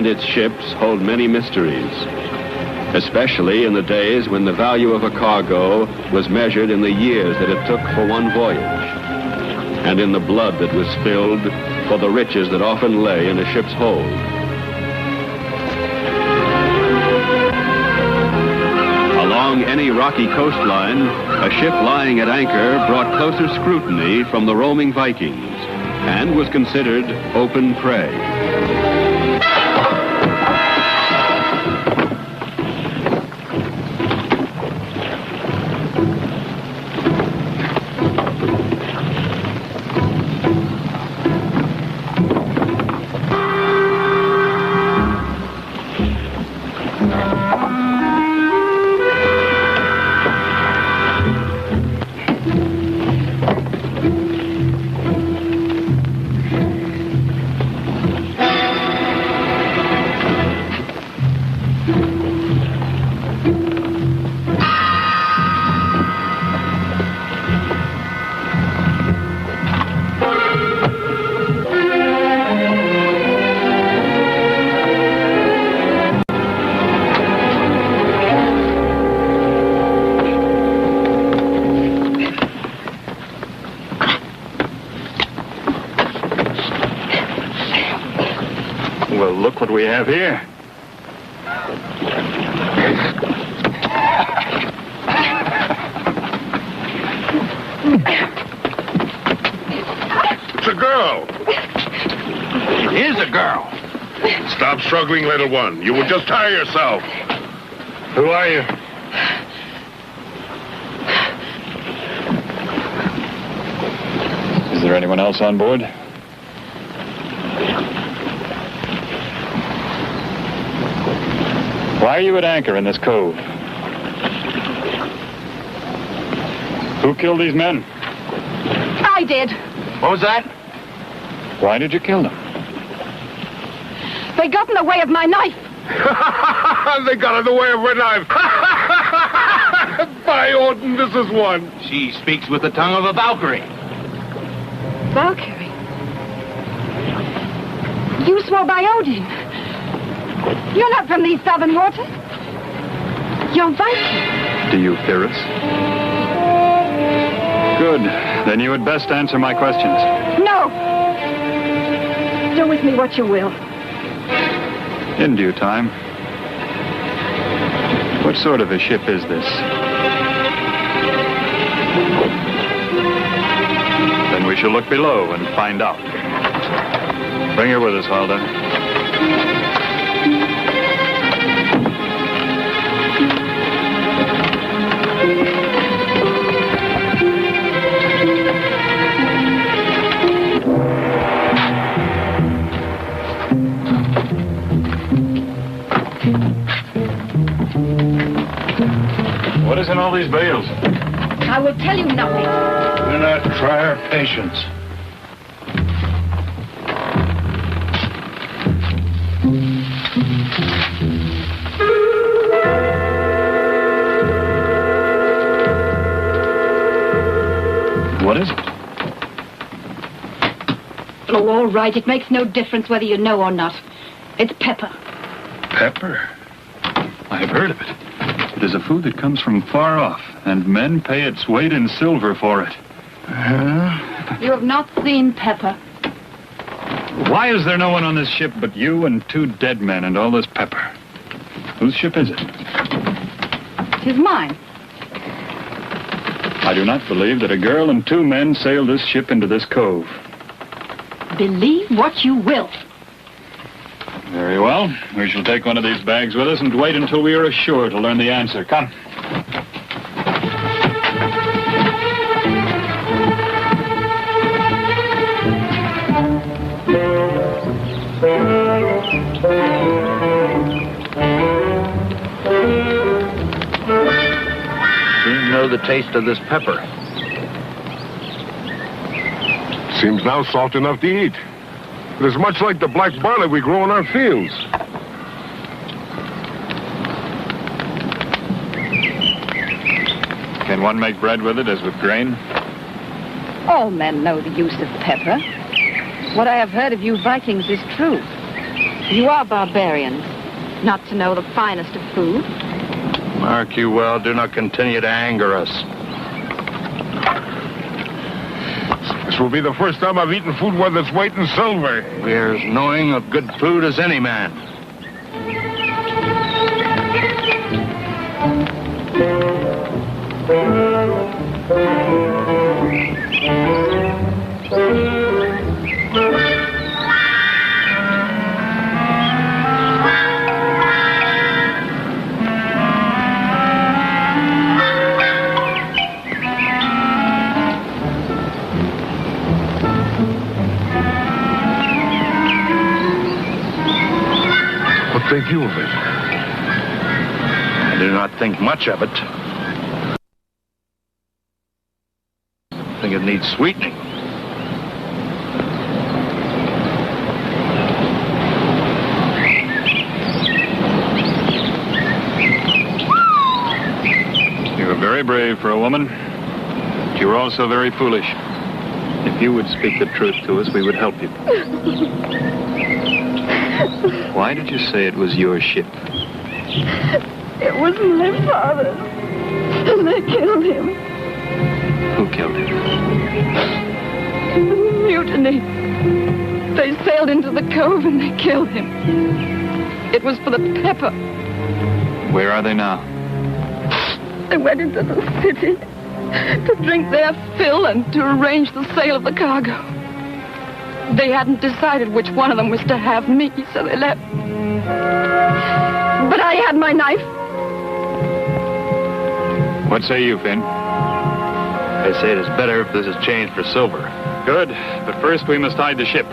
Its ships hold many mysteries, especially in the days when the value of a cargo was measured in the years that it took for one voyage, and in the blood that was spilled for the riches that often lay in a ship's hold. Along any rocky coastline, a ship lying at anchor brought closer scrutiny from the roaming Vikings and was considered open prey. What we have here. It's a girl. It is a girl. Stop struggling, little one. You will just tire yourself. Who are you? Is there anyone else on board? Why are you at anchor in this cove? Who killed these men? I did. What was that? Why did you kill them? They got in the way of my knife. They got in the way of her knife. By Odin, this is one. She speaks with the tongue of a Valkyrie. Valkyrie? You swore by Odin. You're not from these southern waters. You're Viking. Do you fear us? Good. Then you had best answer my questions. No. Do with me what you will. In due time. What sort of a ship is this? Then we shall look below and find out. Bring her with us, Haldar. What is in all these bales? I will tell you nothing. Do not try our patience. What is it? Oh, all right. It makes no difference whether you know or not. It's pepper. Pepper? I have heard of it. It is a food that comes from far off, and men pay its weight in silver for it. You have not seen pepper. Why is there no one on this ship but you and 2 dead men and all this pepper? Whose ship is it? It is mine. I do not believe that a girl and 2 men sailed this ship into this cove. Believe what you will. Very well. We shall take one of these bags with us and wait until we are assured to learn the answer. Come. taste of this pepper. Seems now salt enough to eat. It is much like the black barley we grow in our fields. Can one make bread with it as with grain? All men know the use of pepper. What I have heard of you Vikings is true. You are barbarians, not to know the finest of food. Mark you well, do not continue to anger us. This will be the first time I've eaten food worth its weight in silver. We're as knowing of good food as any man. What think you of it? I do not think much of it. I think it needs sweetening. You were very brave for a woman, but you were also very foolish. If you would speak the truth to us, we would help you. Why did you say it was your ship? It was my father, and they killed him. Who killed him? Mutiny. They sailed into the cove and they killed him. It was for the pepper. Where are they now? They went into the city to drink their fill and to arrange the sale of the cargo. They hadn't decided which one of them was to have me, so they left. But I had my knife. What say you, Finn? I say it is better if this is changed for silver. Good, but first we must hide the ship.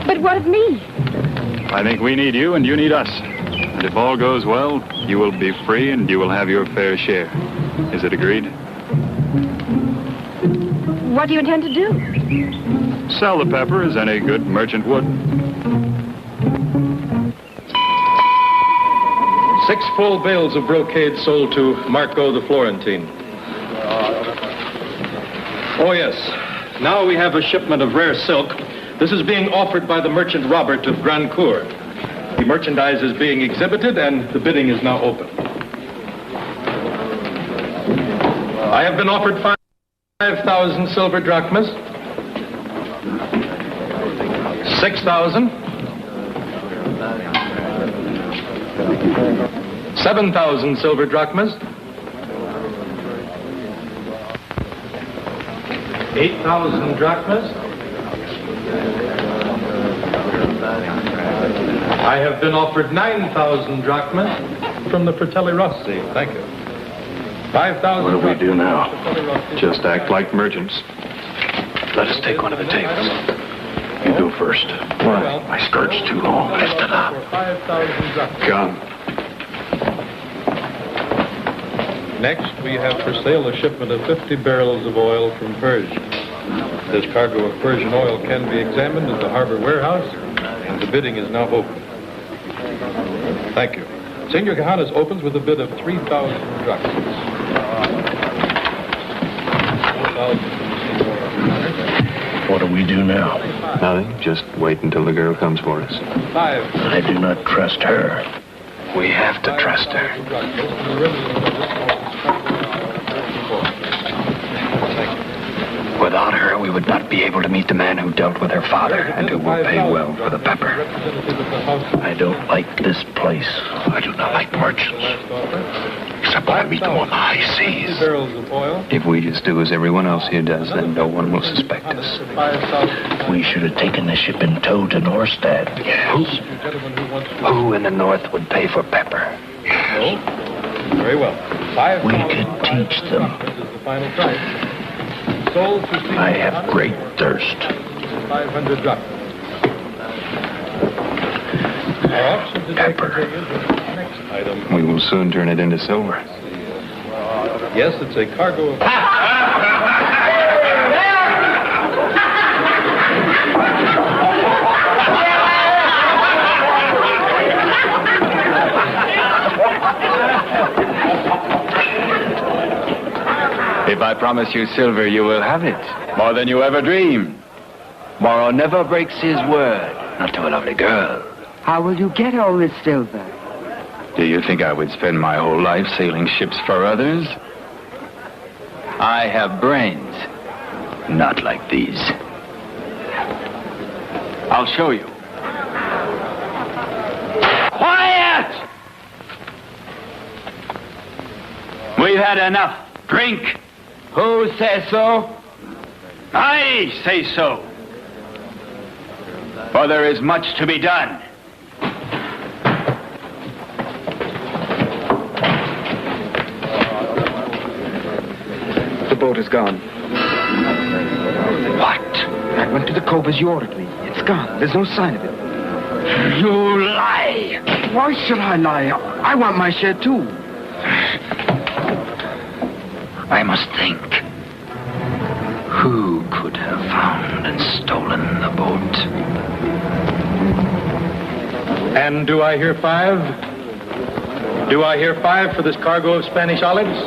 But what of me? I think we need you and you need us. And if all goes well, you will be free and you will have your fair share. Is it agreed? What do you intend to do? Sell the pepper as any good merchant would. 6 full bales of brocade sold to Marco the Florentine. Oh, yes. Now we have a shipment of rare silk. This is being offered by the merchant Robert of Grandcourt. The merchandise is being exhibited and the bidding is now open. I have been offered 5,000 silver drachmas. 6,000. 7,000 silver drachmas. 8,000 drachmas. I have been offered 9,000 drachmas from the Fratelli Rossi. Thank you. 5,000. What do we do now? Just act like merchants. Let us take one of the tables. You go first. Why? My skirt's too long. Lift it up. 5,000 drachmas. Come. Next, we have for sale a shipment of 50 barrels of oil from Persia. This cargo of Persian oil can be examined at the harbor warehouse, and the bidding is now open. Thank you. Senor Cajanas opens with a bid of 3,000 drachmas. What do we do now? Nothing. Just wait until the girl comes for us. 5. I do not trust her. We have to trust her. Without her, we would not be able to meet the man who dealt with her father and who will pay well for the pepper. I don't like this place. I do not like merchants. Except when I meet them on the high seas. If we just do as everyone else here does, then no one will suspect us. We should have taken the ship in tow to Norstad. Yes. Who in the north would pay for pepper? Very well. We could teach them. I have great thirst. 500 drachmas. Pepper. Next item. We will soon turn it into silver. Yes, it's a cargo of... If I promise you silver, you will have it. More than you ever dreamed. Morrow never breaks his word. Not to a lovely girl. How will you get all this silver? Do you think I would spend my whole life sailing ships for others? I have brains. Not like these. I'll show you. Quiet! We've had enough. Drink. Who says so? I say so. For there is much to be done. The boat is gone. What? I went to the cove as you ordered me. It's gone. There's no sign of it. You lie. Why should I lie? I want my share, too. I must think. Who could have found and stolen the boat? And do I hear 5? Do I hear 5 for this cargo of Spanish olives?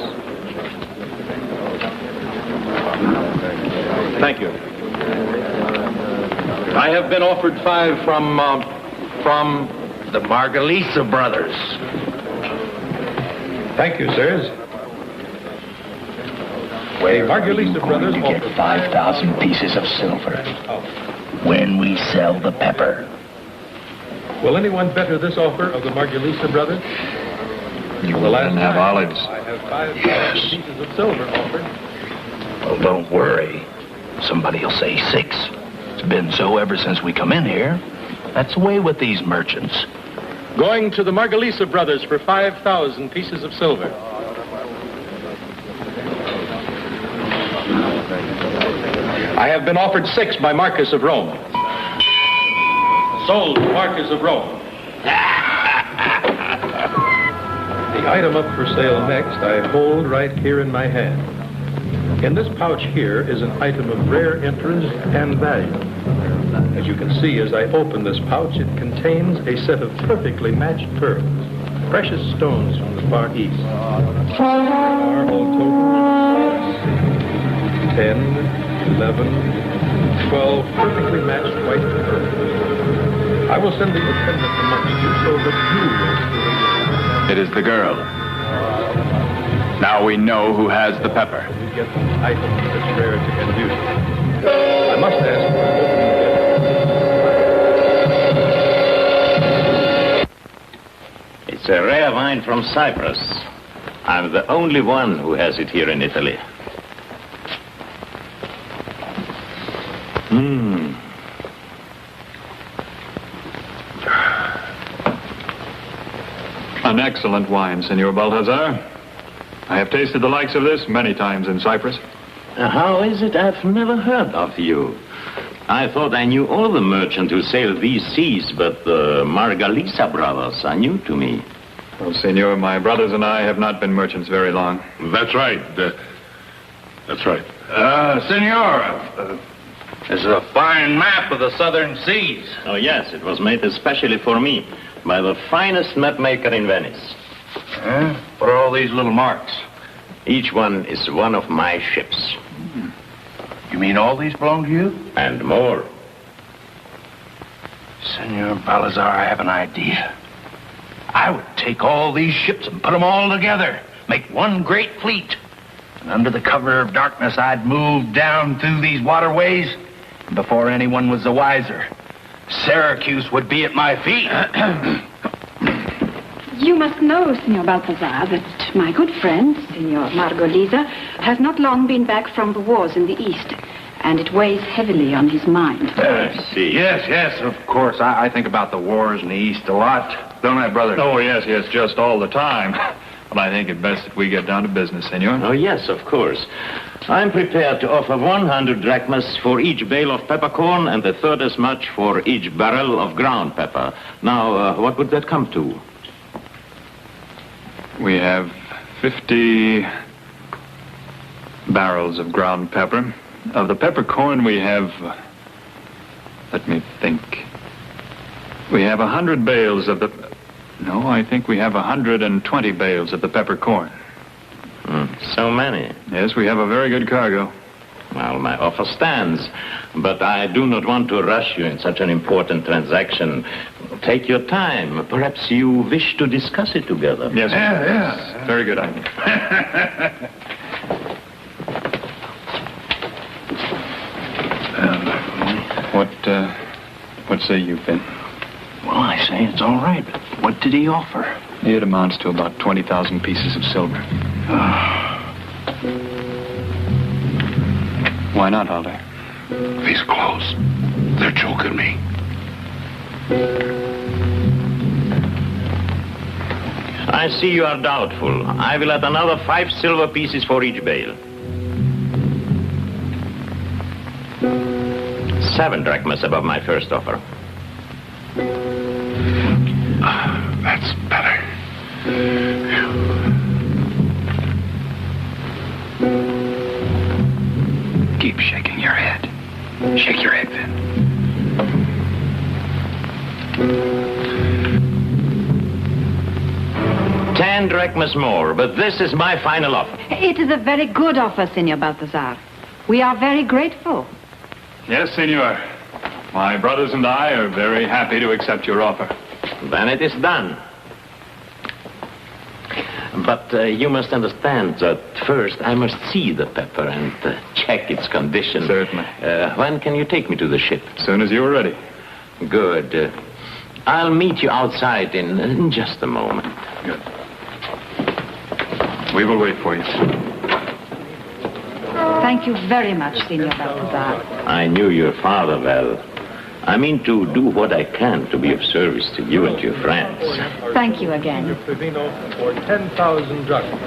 Thank you. I have been offered 5 from the Margalisa brothers. Thank you, sirs. Where Margalisa brothers to get offered 5,000 pieces of silver when we sell the pepper. Will anyone better this offer of the Margalisa brothers? You For the last wouldn't have time, olives. I have 5,000 pieces of silver offered. Well, don't worry. Somebody will say 6. It's been so ever since we come in here. That's the way with these merchants. Going to the Margalisa brothers for 5,000 pieces of silver. I have been offered 6 by Marcus of Rome. Sold to Marcus of Rome. The item up for sale next I hold right here in my hand. In this pouch here is an item of rare interest and value. As you can see as I open this pouch, it contains a set of perfectly matched pearls, precious stones from the Far East. Are all total 10, 11, 12 perfectly matched white pearls. I will send the attendant amongst you so that you will... It is the girl. Now we know who has the pepper. You get the item that's rarity and beauty. I must ask for an opening bid. It's a rare wine from Cyprus. I'm the only one who has it here in Italy. An excellent wine, Senor Balthazar. I have tasted the likes of this many times in Cyprus. How is it I've never heard of you? I thought I knew all the merchants who sail these seas, but the Margalisa brothers are new to me. Well, Senor, my brothers and I have not been merchants very long. That's right. That's right. Senor, this is a fine map of the southern seas. Oh, yes, it was made especially for me by the finest map maker in Venice. What are all these little marks? Each one is one of my ships. You mean all these belong to you? And more. Senor Balthazar, I have an idea. I would take all these ships and put them all together, make one great fleet. And under the cover of darkness, I'd move down through these waterways. And before anyone was the wiser, Syracuse would be at my feet. You must know, Signor Balthazar, that my good friend, Signor Margalisa, has not long been back from the wars in the East, and it weighs heavily on his mind. See. Yes, of course. I think about the wars in the East a lot. Don't I, brother? Oh, yes, just all the time. But I think it best that we get down to business, Senor. Oh, yes, of course. I'm prepared to offer 100 drachmas for each bale of peppercorn and a third as much for each barrel of ground pepper. Now, what would that come to? We have 50 barrels of ground pepper. Of the peppercorn, we have... let me think. We have 100 bales of the... No, I think we have 120 bales of the peppercorn. So many. Yes, we have a very good cargo. Well, my offer stands, but I do not want to rush you in such an important transaction. Take your time. Perhaps you wish to discuss it together. Yes. Yes. Very good idea. What say you, Finn? Well, I say it's all right, but what did he offer? It amounts to about 20,000 pieces of silver. Why not, Haldar? These clothes, they're choking me. I see you are doubtful. I will add another 5 silver pieces for each bale. 7 drachmas above my first offer. That's better. Keep shaking your head. Shake your head, Finn. $10 drachmas more, but this is my final offer. It is a very good offer, Senor Balthazar. We are very grateful. Yes, senor. My brothers and I are very happy to accept your offer. Then it is done. But you must understand that first I must see the pepper and check its condition. Certainly. When can you take me to the ship? As soon as you're ready. Good. I'll meet you outside in just a moment. Good. We will wait for you. Thank you very much, Senor Balthazar. I knew your father well. I mean to do what I can to be of service to you and to your friends. Thank you again. Trevino for 10,000 drachmas.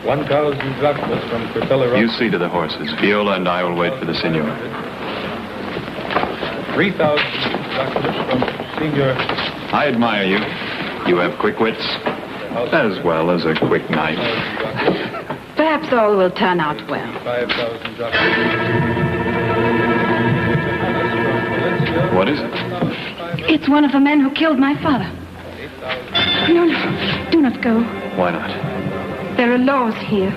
1,000 drachmas from Cortella. You see to the horses. Viola and I will wait for the senor. 3,000 drachmas from Senior. I admire you. You have quick wits, as well as a quick knife. Perhaps all will turn out well. 5,000 drachmas. What is it? It's one of the men who killed my father. No, do not go. Why not? There are laws here.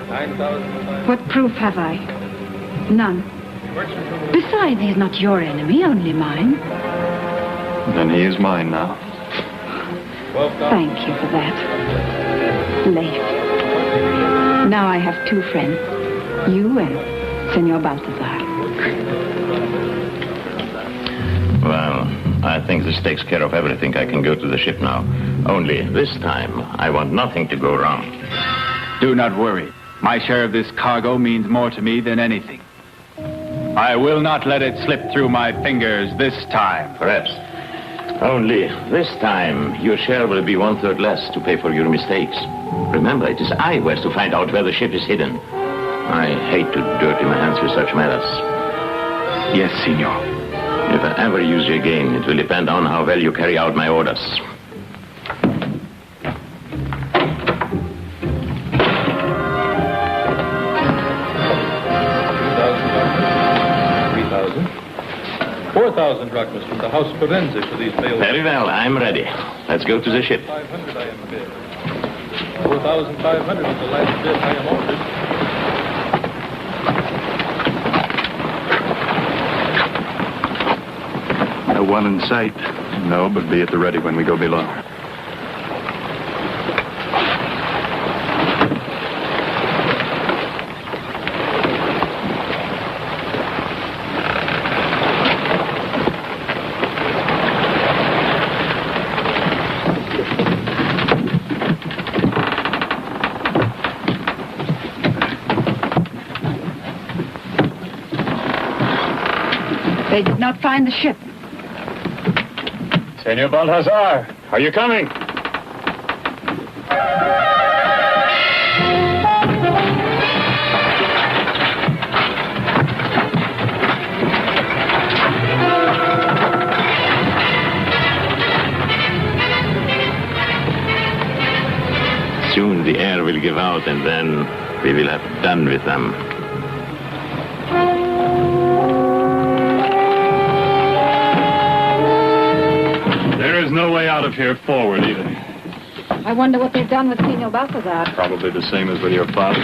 What proof have I? None. Besides, he is not your enemy, only mine. Then he is mine now. Thank you for that, Leif. Now I have 2 friends. You and Senor Balthazar. Well, I think this takes care of everything. I can go to the ship now. Only this time, I want nothing to go wrong. Do not worry. My share of this cargo means more to me than anything. I will not let it slip through my fingers this time. Perhaps. Only this time, your share will be 1/3 less to pay for your mistakes. Remember, it is I who has to find out where the ship is hidden. I hate to dirty my hands with such matters. Yes, senor. If I ever use you again, it will depend on how well you carry out my orders. $4,000 drachmas from the house Provenza for these bales. Very well, I'm ready. Let's go to the ship. 500 I am bid. 4,500 is the last bid I am ordered. No one in sight. No, but be at the ready when we go below. They did not find the ship. Senor Balthazar, are you coming? Soon the air will give out, and then we will have done with them. There is no way out of here forward, either. I wonder what they've done with Senor Balthazar. Probably the same as with your father.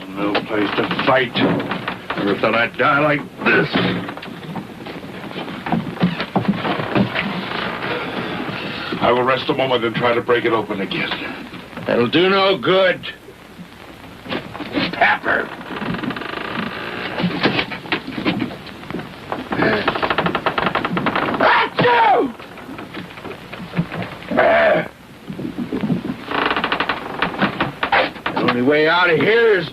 No place to fight. Never thought I'd die like this. I will rest a moment and try to break it open again. That'll do no good. Pepper. Achoo! The only way out of here is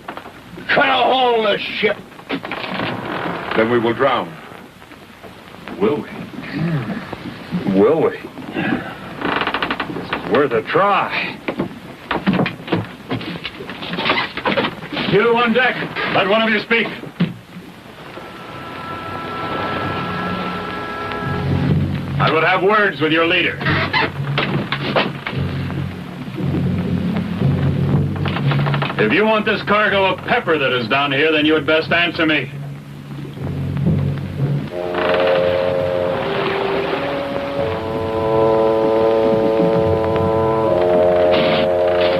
cut a hole in the ship. Then we will drown. Will we? Will we? This is worth a try. You on deck. Let one of you speak. I would have words with your leader. If you want this cargo of pepper that is down here, then you had best answer me.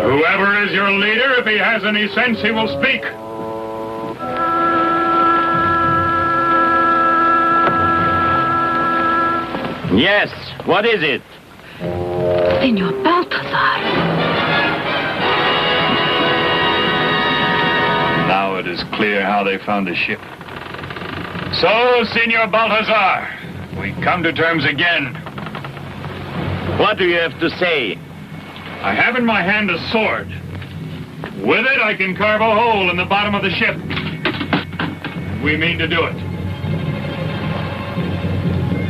Whoever is your leader, if he has any sense, he will speak. Yes, what is it? Senor Balthazar. Now it is clear how they found the ship. So, Senor Balthazar, we come to terms again. What do you have to say? I have in my hand a sword. With it, I can carve a hole in the bottom of the ship. We mean to do it.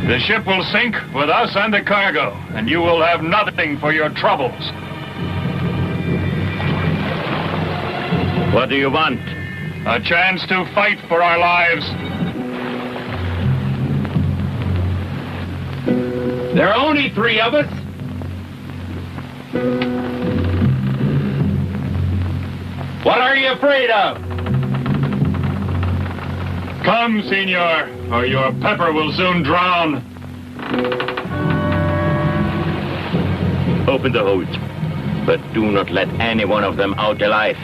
The ship will sink with us and the cargo, and you will have nothing for your troubles. What do you want? A chance to fight for our lives. There are only 3 of us. What are you afraid of? Come, senor, or your pepper will soon drown. Open the hold, but do not let any one of them out alive.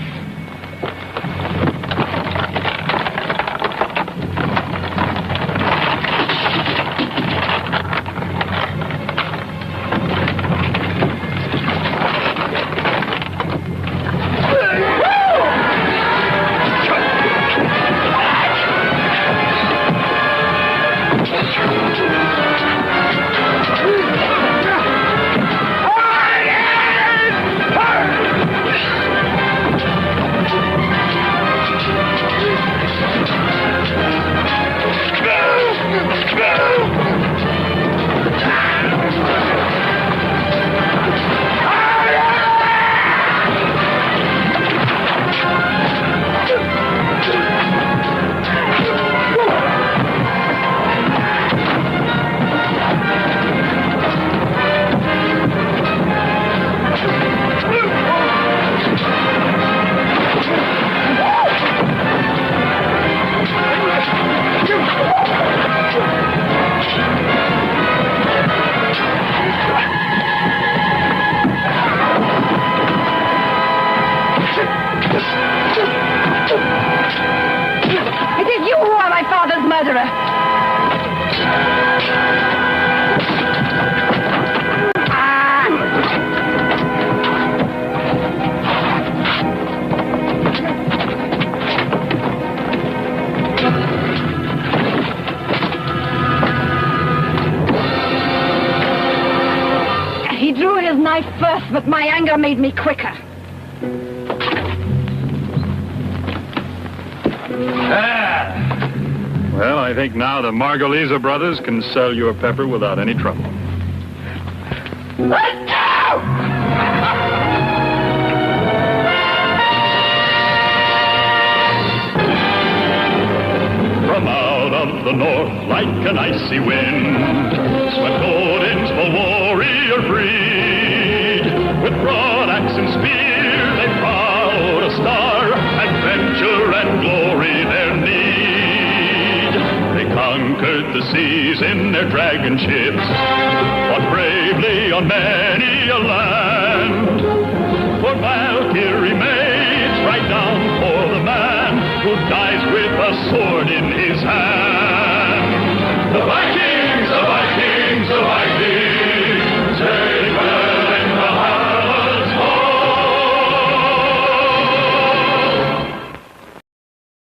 But my anger made me quicker. Well, I think now the Margolese brothers can sell your pepper without any trouble. Let go! From out of the north, like an icy wind, swept Odin's full warrior breed. With conquered the seas in their dragon ships, fought bravely on many a land. For Valkyrie maids, right down for the man who dies with a sword in his hand.